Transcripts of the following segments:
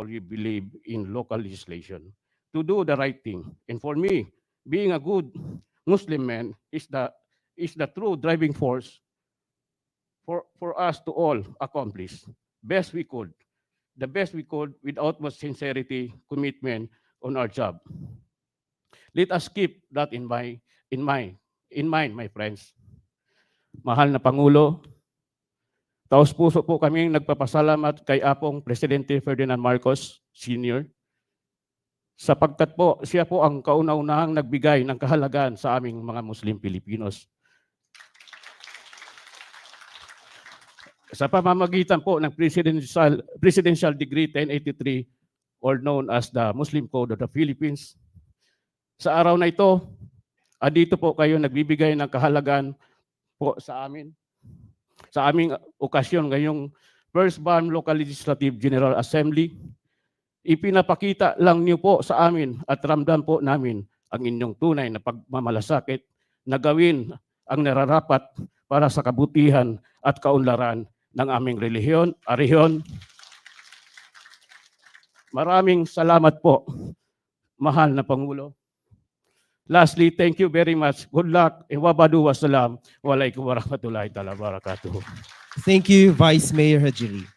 we believe in local legislation to do the right thing. And for me, being a good Muslim man is the true driving force for us to all accomplish best we could, the best we could with utmost sincerity, commitment on our job. Let us keep that in mind, in mind, my friends. Mahal na Pangulo, taos puso po kaming nagpapasalamat kay Apong Presidente Ferdinand Marcos Sr. sapagkat po siya po ang kauna-unahang nagbigay ng kahalagaan sa aming mga Muslim Pilipinos. Sa pamamagitan po ng Presidential Decree 1083 or known as the Muslim Code of the Philippines. Sa araw na ito, dito po kayo nagbibigay ng kahalagaan po sa amin. Sa aming okasyon ngayong First Barmm Local Legislative General Assembly, ipinapakita lang niyo po sa amin at ramdam po namin ang inyong tunay na pagmamalasakit na gawin ang nararapat para sa kabutihan at kaunlaran ng aming relihiyon, rehiyon. Maraming salamat po, mahal na Pangulo. Lastly, thank you very much. Good luck and wabadu wassalam. Walaikum warahmatullahi ta'ala wabarakatuh. Thank you, Vice Mayor Hajiri.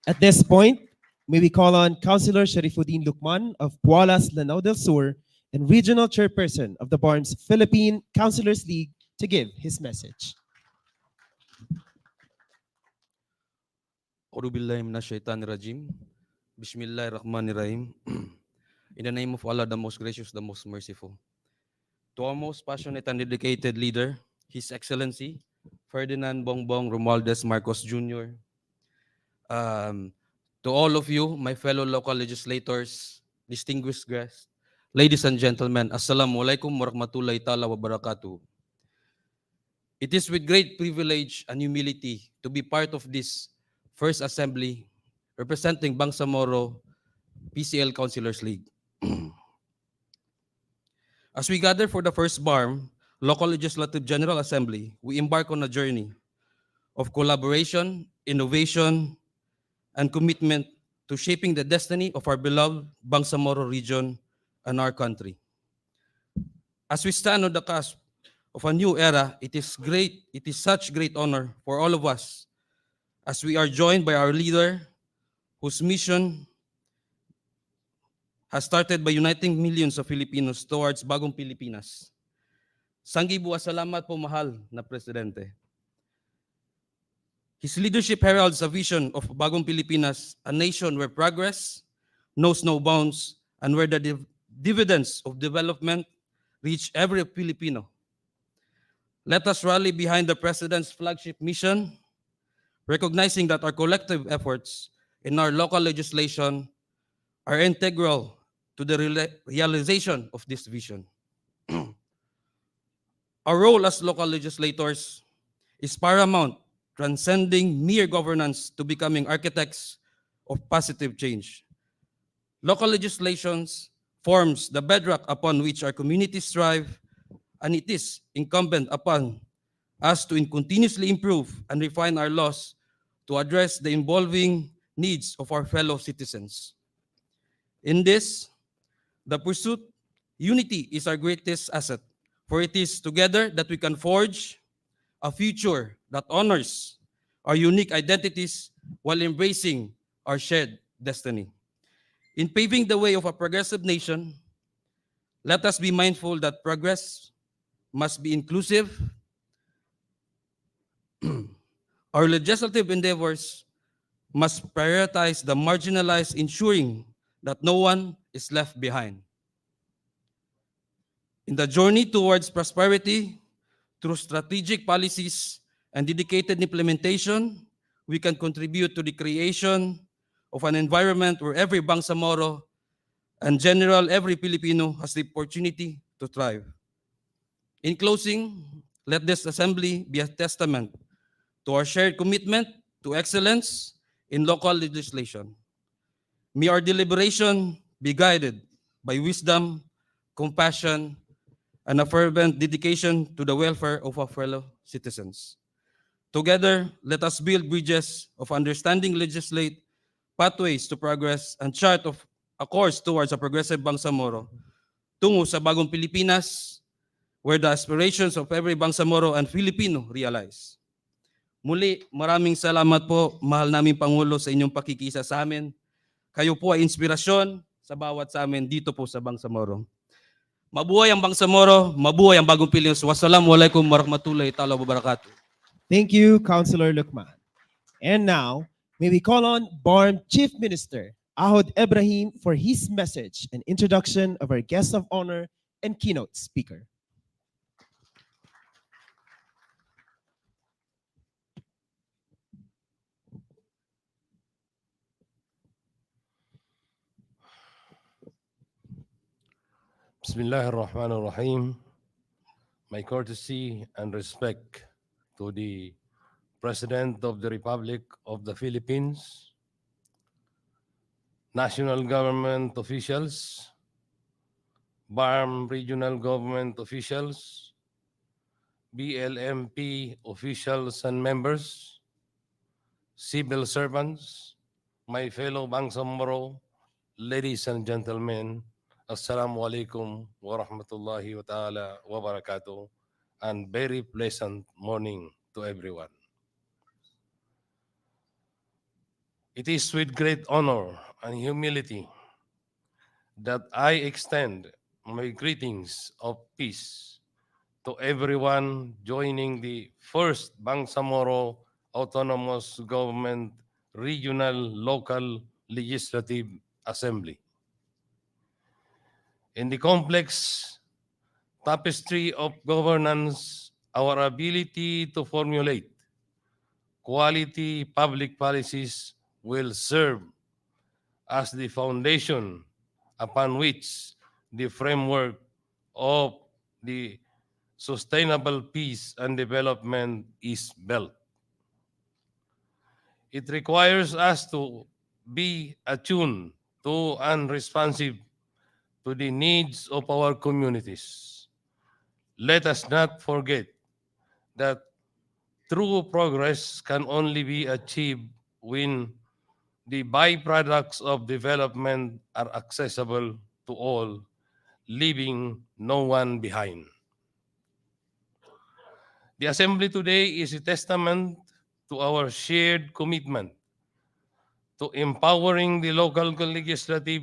At this point, may we call on Councilor Sharifuddin Lukman of Pualas, Lanao del Sur, and Regional Chairperson of the Barmm's Philippine Councilors League to give his message. Auzubillahi minasyaitanirrajim. Bismillahirrahmanirrahim. In the name of Allah, the most gracious, the most merciful. To our most passionate and dedicated leader, His Excellency, Ferdinand Bongbong Romualdez Marcos Jr., to all of you, my fellow local legislators, distinguished guests, ladies and gentlemen, Assalamualaikum warahmatullahi ta'ala wabarakatuh. It is with great privilege and humility to be part of this first assembly representing Bangsamoro PCL Councilors League. As we gather for the first Barmm Local Legislative General Assembly, we embark on a journey of collaboration, innovation, and commitment to shaping the destiny of our beloved Bangsamoro region and our country. As we stand on the cusp of a new era, it is such great honor for all of us as we are joined by our leader whose mission has started by uniting millions of Filipinos towards Bagong Pilipinas. Sanggibuwa salamat po, mahal na Presidente. His leadership heralds a vision of Bagong Pilipinas, a nation where progress knows no bounds and where the dividends of development reach every Filipino. Let us rally behind the President's flagship mission, recognizing that our collective efforts in our local legislation are integral to the realization of this vision. Our role as local legislators is paramount, transcending mere governance to becoming architects of positive change. Local legislations forms the bedrock upon which our communities thrive, and it is incumbent upon us to continuously improve and refine our laws to address the evolving needs of our fellow citizens. In this, the pursuit, unity is our greatest asset, for it is together that we can forge a future that honors our unique identities while embracing our shared destiny. In paving the way of a progressive nation, let us be mindful that progress must be inclusive. Our legislative endeavors must prioritize the marginalized, ensuring that no one is left behind. In the journey towards prosperity, through strategic policies and dedicated implementation, we can contribute to the creation of an environment where every Bangsamoro and general every Filipino has the opportunity to thrive. In closing, let this assembly be a testament to our shared commitment to excellence in local legislation. May our deliberation be guided by wisdom, compassion, and a fervent dedication to the welfare of our fellow citizens. Together, let us build bridges of understanding, legislate pathways to progress and chart of a course towards a progressive Bangsamoro tungo sa bagong Pilipinas where the aspirations of every Bangsamoro and Filipino realize. Muli, maraming salamat po, mahal naming Pangulo, sa inyong pakikisa sa amin. Kayo po ay inspirasyon sa bawat sa amin dito po sa Bangsamoro. Mabuhay ang Bangsamoro, mabuhay ang bagong Pilipinas. Wassalamualaikum warahmatullahi ta'ala wabarakatuh. Thank you, Councilor Lukman. And now, may we call on Barmm Chief Minister Ahod Ibrahim for his message and introduction of our guest of honor and keynote speaker. Bismillah ar-Rahman ar-Rahim. My courtesy and respect to the President of the Republic of the Philippines, national government officials, Barmm regional government officials, BLMP officials and members, civil servants, my fellow Bangsamoro, ladies and gentlemen, Assalamu alaikum wa rahmatullahi wa ta'ala wa barakatuh, and very pleasant morning to everyone. It is with great honor and humility that I extend my greetings of peace to everyone joining the first Bangsamoro Autonomous Government Regional Local Legislative Assembly. In the complex tapestry of governance, our ability to formulate quality public policies will serve as the foundation upon which the framework of the sustainable peace and development is built. It requires us to be attuned to and responsive to the needs of our communities. Let us not forget that true progress can only be achieved when the byproducts of development are accessible to all, leaving no one behind. The Assembly today is a testament to our shared commitment to empowering the local legislative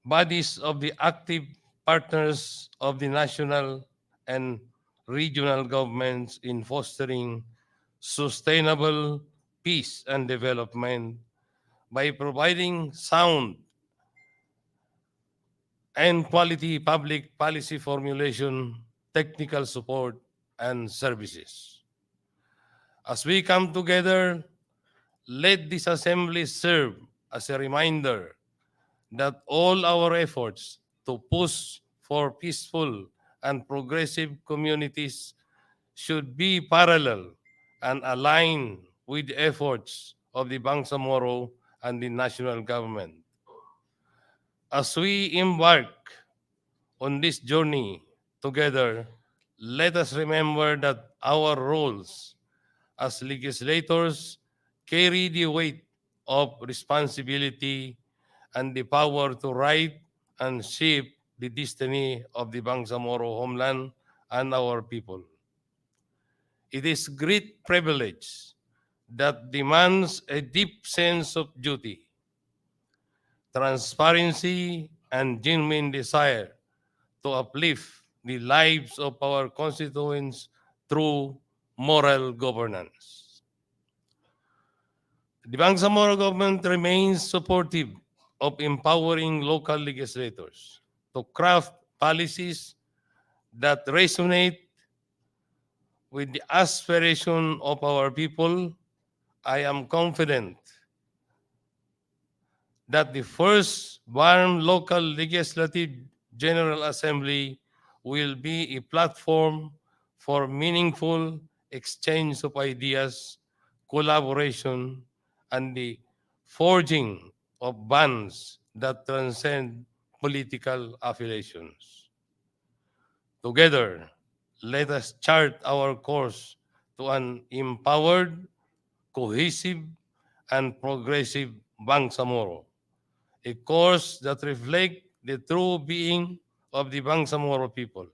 bodies of the active partners of the national and regional governments in fostering sustainable peace and development by providing sound and quality public policy formulation, technical support, and services. As we come together, let this assembly serve as a reminder that all our efforts to push for peaceful and progressive communities should be parallel and aligned with the efforts of the Bangsamoro and the national government. As we embark on this journey together, let us remember that our roles as legislators carry the weight of responsibility and the power to write and shape the destiny of the Bangsamoro homeland and our people. It is great privilege that demands a deep sense of duty, transparency, and genuine desire to uplift the lives of our constituents through moral governance. The Bangsamoro government remains supportive of empowering local legislators to craft policies that resonate with the aspiration of our people. I am confident that the first Barmm Local Legislative General Assembly will be a platform for meaningful exchange of ideas, collaboration, and the forging of bonds that transcend political affiliations. Together, let us chart our course to an empowered, cohesive, and progressive Bangsamoro, a course that reflects the true being of the Bangsamoro people.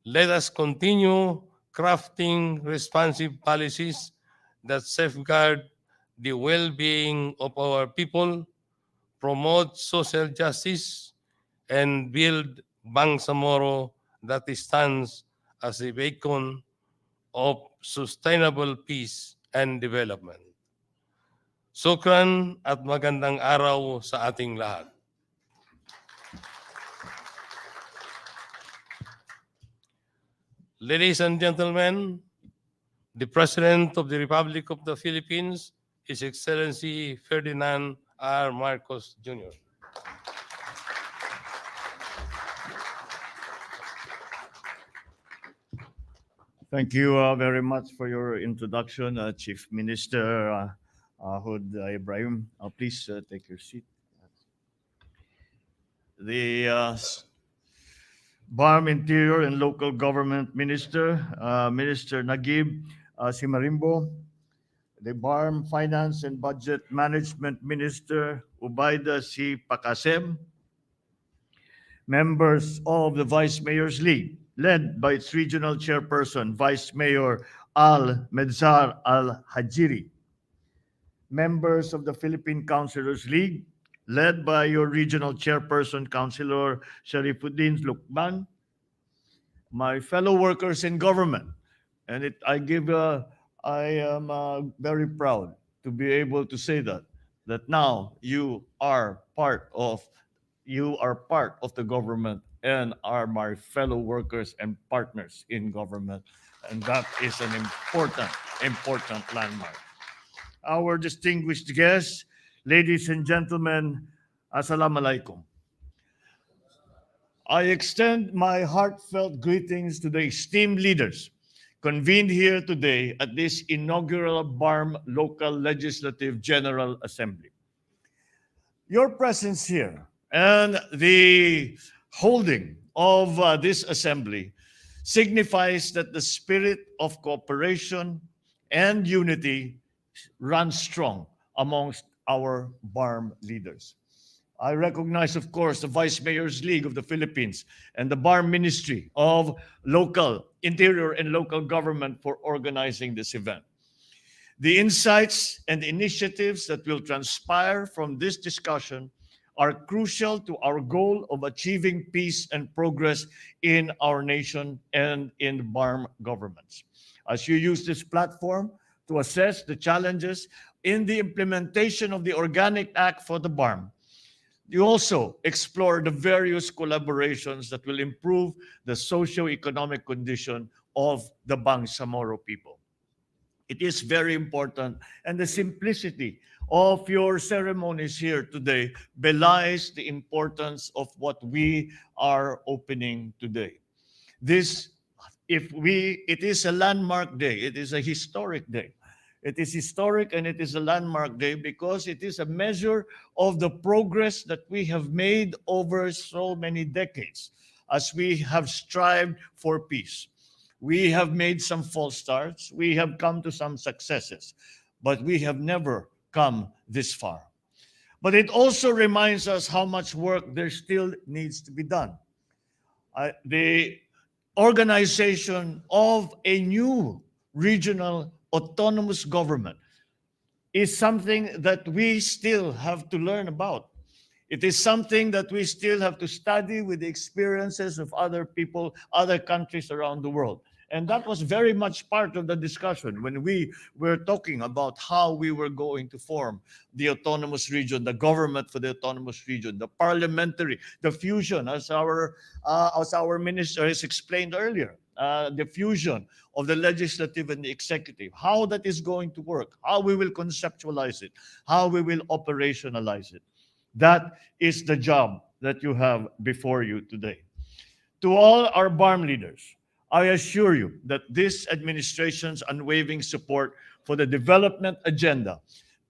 Let us continue crafting responsive policies that safeguard the well-being of our people, promote social justice, and build Bangsamoro that stands as a beacon of sustainable peace and development. Sukran at magandang araw sa ating lahat. Ladies and gentlemen, the President of the Republic of the Philippines, His Excellency Ferdinand R. Marcos Jr. Thank you very much for your introduction, Chief Minister Hud Ibrahim. Please take your seat. The Barmm Interior and Local Government Minister, Minister Nagib Simarimbo, the Barmm Finance and Budget Management Minister Ubaida C. Pakasem, members of the Vice Mayor's League, led by its regional chairperson, Vice Mayor Al Medzar Al Hajiri, members of the Philippine Councilors League, led by your regional chairperson, Councilor Sharifuddin Lukman, my fellow workers in government, and I am very proud to be able to say that now you are part of the government and are my fellow workers and partners in government, and that is an important landmark. Our distinguished guests, ladies and gentlemen, Assalamu alaikum. I extend my heartfelt greetings to the esteemed leaders convened here today at this inaugural Barmm Local Legislative General Assembly. Your presence here and the holding of this assembly signifies that the spirit of cooperation and unity runs strong amongst our Barmm leaders. I recognize, of course, the Vice Mayor's League of the Philippines and the Barmm Ministry of Interior and Local Government for organizing this event. The insights and initiatives that will transpire from this discussion are crucial to our goal of achieving peace and progress in our nation and in Barmm governments. As you use this platform to assess the challenges in the implementation of the Organic Act for the Barmm, you also explore the various collaborations that will improve the socio-economic condition of the Bangsamoro people. It is very important, and the simplicity of your ceremonies here today belies the importance of what we are opening today. It is a landmark day. It is a historic day. It is historic and it is a landmark day because it is a measure of the progress that we have made over so many decades as we have strived for peace. We have made some false starts. We have come to some successes, but we have never come this far. But it also reminds us how much work there still needs to be done. The organization of a new regional autonomous government is something that we still have to learn about. It is something that we still have to study with the experiences of other people, other countries around the world. And that was very much part of the discussion when we were talking about how we were going to form the autonomous region, the government for the autonomous region, the parliamentary, the fusion, as our minister has explained earlier, the fusion of the legislative and the executive, how that is going to work, how we will conceptualize it, how we will operationalize it. That is the job that you have before you today. To all our Barmm leaders, I assure you that this administration's unwavering support for the development agenda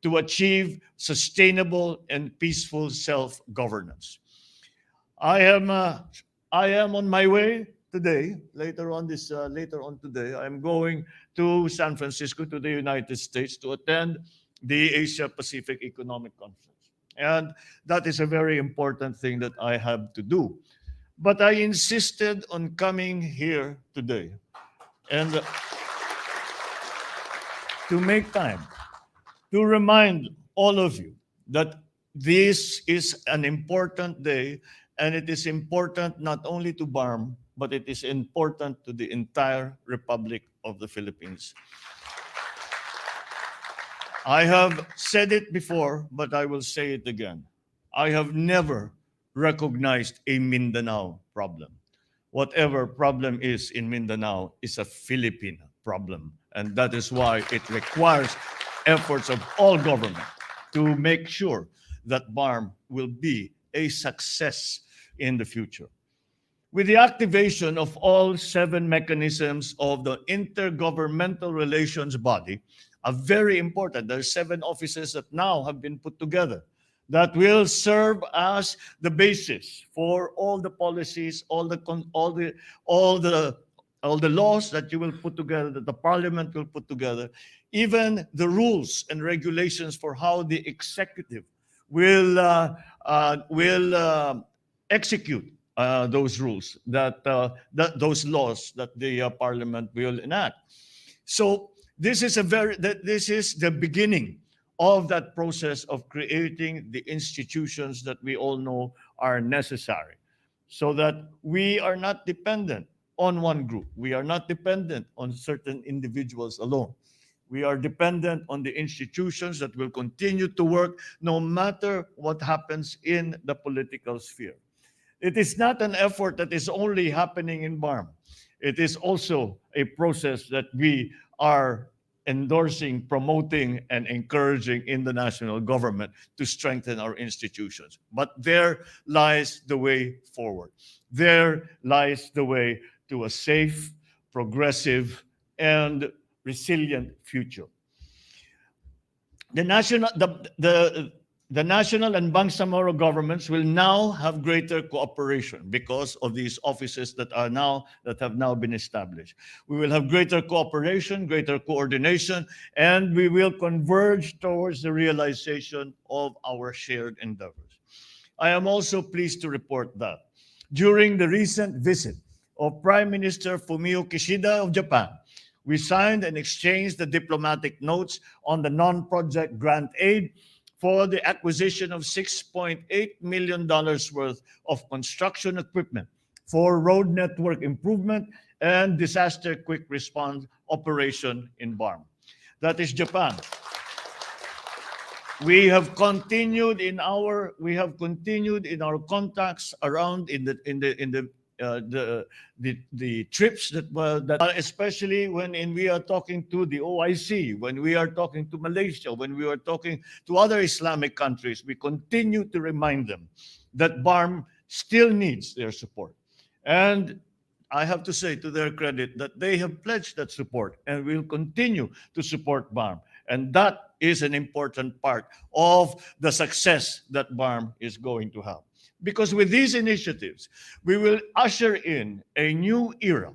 to achieve sustainable and peaceful self-governance. I am on my way today. Later on today, I'm going to San Francisco, to the United States, to attend the Asia Pacific Economic Conference. And that is a very important thing that I have to do. But I insisted on coming here today and to make time to remind all of you that this is an important day, and it is important not only to Barmm, but it is important to the entire Republic of the Philippines. I have said it before, but I will say it again. I have never recognized a Mindanao problem. Whatever problem is in Mindanao is a Philippine problem. And that is why it requires efforts of all government to make sure that Barmm will be a success in the future. With the activation of all 7 mechanisms of the Intergovernmental Relations Body, a very important, there are 7 offices that now have been put together that will serve as the basis for all the policies, all the laws that you will put together, that the Parliament will put together, even the rules and regulations for how the executive will execute those rules, those laws that the Parliament will enact. So this is the beginning of that process of creating the institutions that we all know are necessary, so that we are not dependent on one group. We are not dependent on certain individuals alone. We are dependent on the institutions that will continue to work no matter what happens in the political sphere. It is not an effort that is only happening in Barmm. It is also a process that we are endorsing, promoting, and encouraging in the national government to strengthen our institutions. But there lies the way forward. There lies the way to a safe, progressive, and resilient future. The national and Bangsamoro governments will now have greater cooperation because of these offices that have now been established. We will have greater cooperation, greater coordination, and we will converge towards the realization of our shared endeavors. I am also pleased to report that during the recent visit of Prime Minister Fumio Kishida of Japan, we signed and exchanged the diplomatic notes on the non-project grant aid for the acquisition of $6.8 million worth of construction equipment for road network improvement and disaster quick response operation in Barmm. That is Japan. We have continued in our contacts around in the trips that especially when we are talking to the OIC, when we are talking to Malaysia, when we are talking to other Islamic countries, we continue to remind them that Barmm still needs their support. And I have to say to their credit that they have pledged that support and will continue to support Barmm. And that is an important part of the success that Barmm is going to have. Because with these initiatives, we will usher in a new era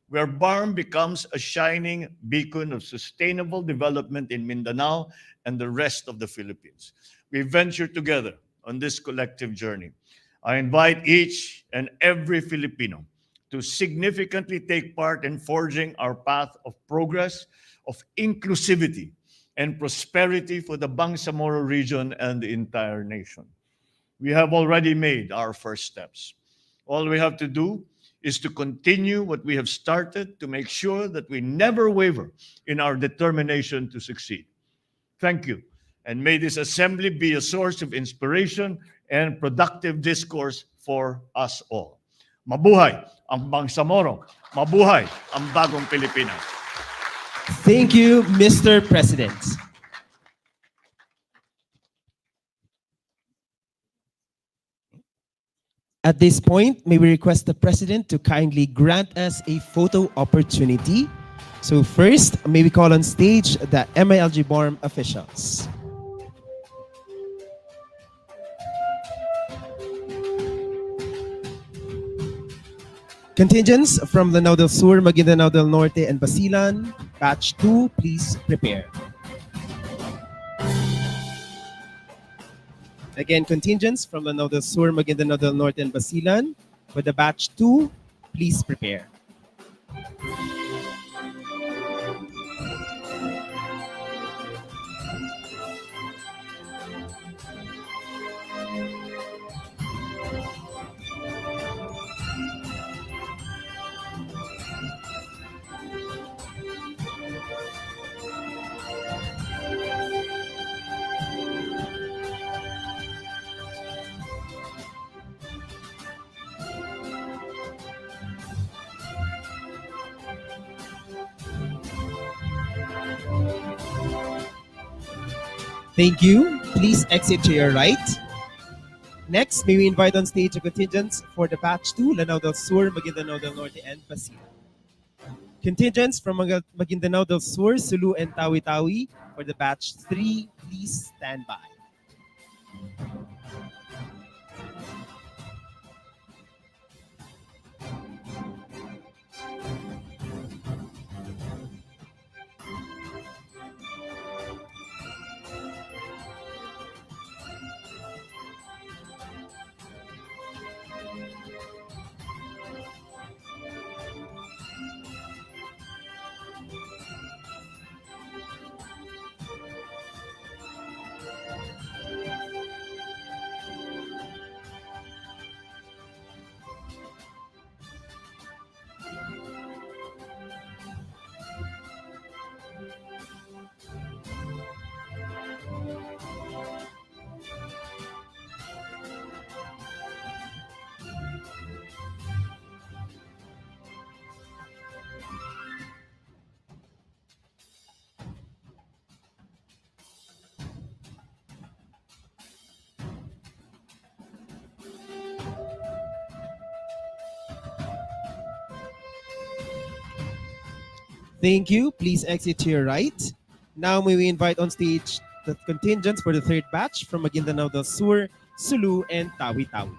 where Barmm becomes a shining beacon of sustainable development in Mindanao and the rest of the Philippines. We venture together on this collective journey. I invite each and every Filipino to significantly take part in forging our path of progress, of inclusivity, and prosperity for the Bangsamoro region and the entire nation. We have already made our first steps. All we have to do is to continue what we have started to make sure that we never waver in our determination to succeed. Thank you, and may this assembly be a source of inspiration and productive discourse for us all. Mabuhay ang Bangsamoro. Mabuhay ang bagong Pilipinas. Thank you, Mr. President. At this point, may we request the President to kindly grant us a photo opportunity. So first, may we call on stage the MILG Barmm officials. Contingents from Lanao del Sur, Maguindanao del Norte, and Basilan, Batch 2, please prepare. Again, contingents from Lanao del Sur, Maguindanao del Norte, and Basilan. For the batch 2, please prepare. Thank you. Please exit to your right. Next, may we invite on stage the contingents for the batch 2, Lanao del Sur, Maguindanao del Norte, and Basilan. Contingents from Maguindanao del Sur, Sulu, and Tawi-Tawi. For the batch 3, please stand by. Thank you. Please exit to your right. Now may we invite on stage the contingents for the third batch from Maguindanao del Sur, Sulu, and Tawi-Tawi.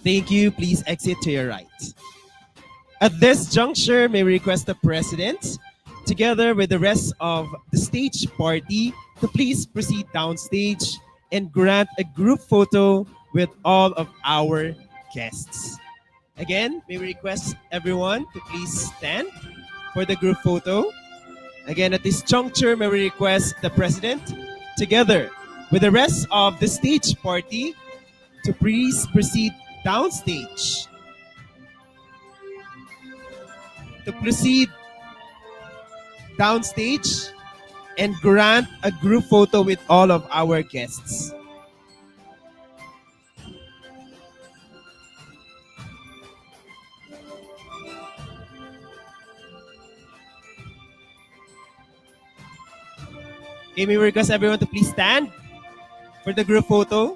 Thank you. Please exit to your right. At this juncture, may we request the President, together with the rest of the stage party, to please proceed downstage and grant a group photo with all of our guests. Again, may we request everyone to please stand for the group photo. Again, at this juncture, may we request the President, together with the rest of the stage party, to please proceed downstage. To proceed downstage and grant a group photo with all of our guests. Okay, may we request everyone to please stand for the group photo.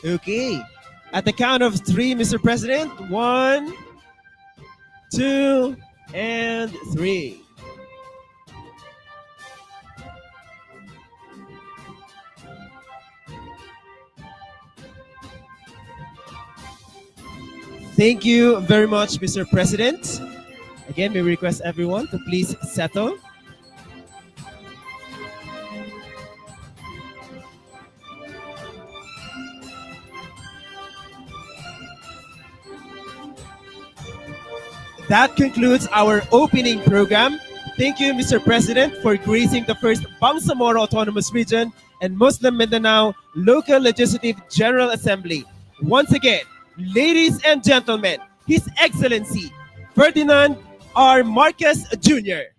Okay. At the count of 3, Mr. President. 1, 2, and 3. Thank you very much, Mr. President. Again, we request everyone to please settle. That concludes our opening program. Thank you, Mr. President, for gracing the first Bangsamoro Autonomous Region and Muslim Mindanao Local Legislative General Assembly. Once again, ladies and gentlemen, His Excellency Ferdinand R. Marquez Jr.